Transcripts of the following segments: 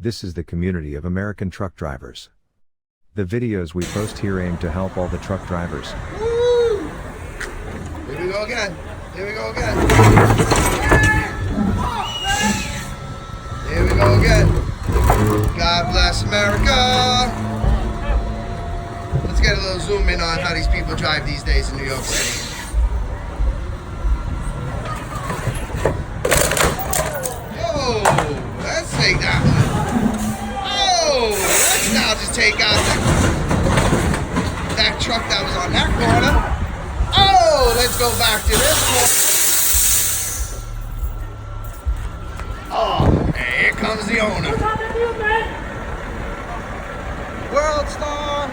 This is the community of American truck drivers. The videos we post here aim to help all the truck drivers. Woo! Here we go again. Here we go again. Here we go again. God bless America. Let's get a little zoom in on how these people drive these days in New York City. Oh, let's take that one. Oh, let's now just take out that truck that was on that corner. Oh, let's go back to this one. Oh, here comes the owner. World Star.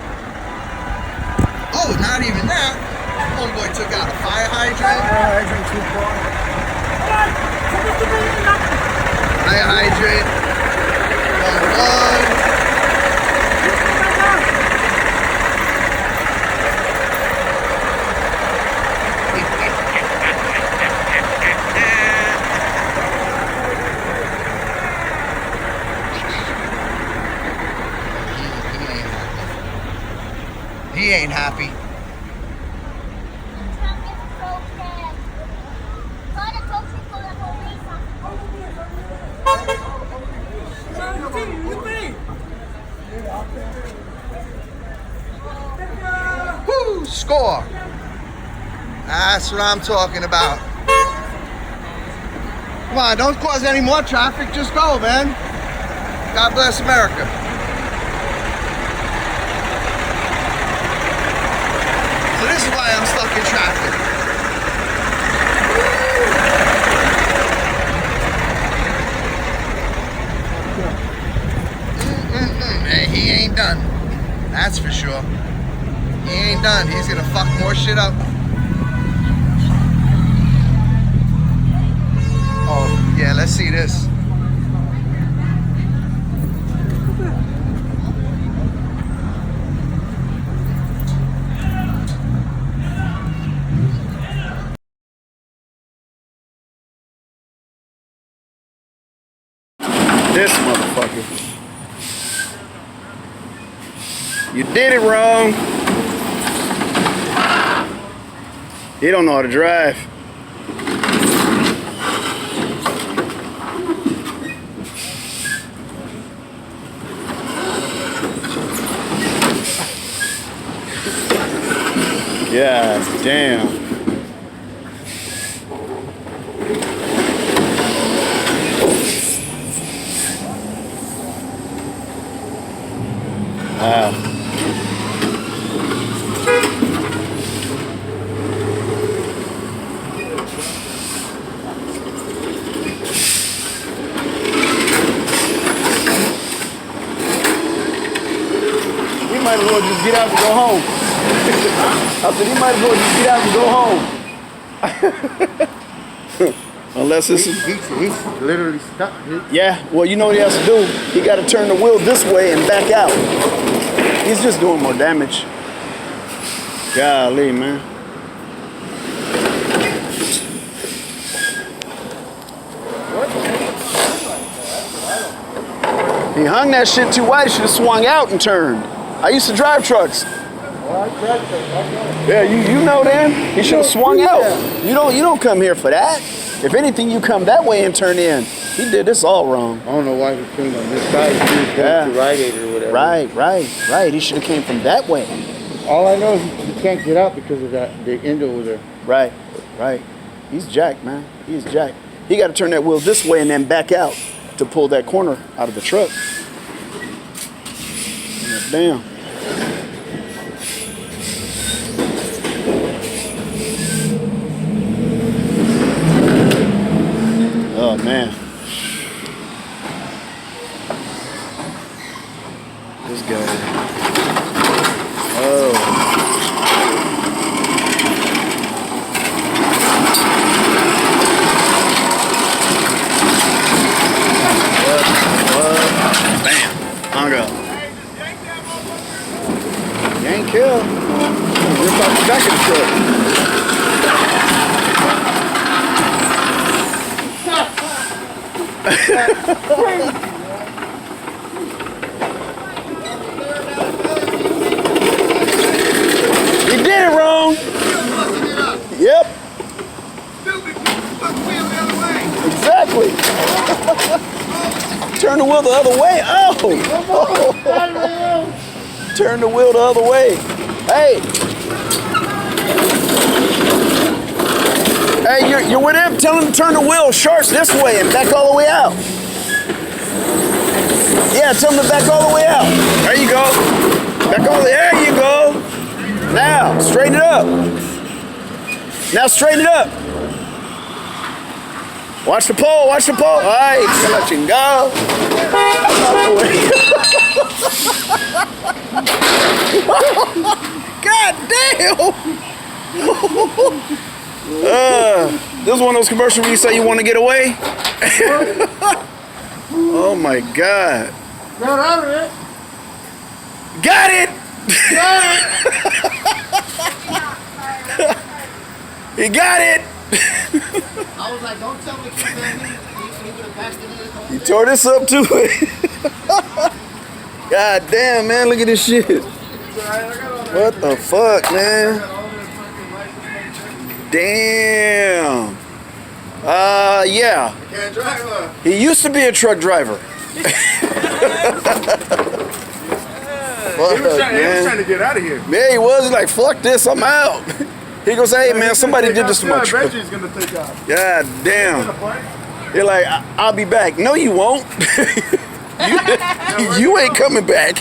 Oh, not even that. Homeboy took out a fire hydrant. Fire hydrant. He ain't happy. Woo! Score! That's what I'm talking about. Come on, don't cause any more traffic. Just go, man. God bless America. So this is why I'm stuck in traffic. Man, he ain't done. That's for sure. He ain't done. He's gonna fuck more shit up. Oh, yeah, let's see this. This motherfucker. You did it wrong. He don't know how to drive. God damn. Wow. He might as well just get out and go home. I said he might as well just get out and go home. Unless it's... He's literally stuck. Yeah, well, you know what he has to do? He got to turn the wheel this way and back out. He's just doing more damage. Golly, man. He hung that shit too wide. He should have swung out and turned. I used to drive trucks. Yeah, you know then. He should have swung out. You don't come here for that. If anything, you come that way and turn in. He did this all wrong. I don't know why he came on this side. He was going to Rite Aid or whatever. Right. He should have came from that way. All I know is he can't get out because of that the end over there. Right. He's jacked, man. He's jacked. He got to turn that wheel this way and then back out to pull that corner out of the truck. Damn. Oh, man. This guy. Oh. What? Bam. Hung up. You ain't killed. You're about to back in the truck. Yep, Stupid. Fuck wheel the other way. exactly. Turn the wheel the other way. Oh. Turn the wheel the other way. Hey. Hey, you're with him? Tell him to turn the wheel sharp this way and back all the way out. Yeah, tell him to back all the way out. There you go. Back all the way. There you go. Now, straighten it up. Now straighten it up. Watch the pole, watch the pole. All right, let you go. God damn. This is one of those commercials where you say you want to get away. Oh my God. Got out of it. Got it. You got it. I was like, don't tell me to keep that. He would have passed it in. You tore this up too. God damn, man, look at this shit. What the fuck, man? Damn. Yeah. Can't drive her. He used to be a truck driver. He was trying to get out of here. Yeah, he was like, fuck this, I'm out. He goes, hey man, somebody did this to my truck. He's gonna take off. God damn. You're like, I'll be back. No, you won't. You ain't coming back.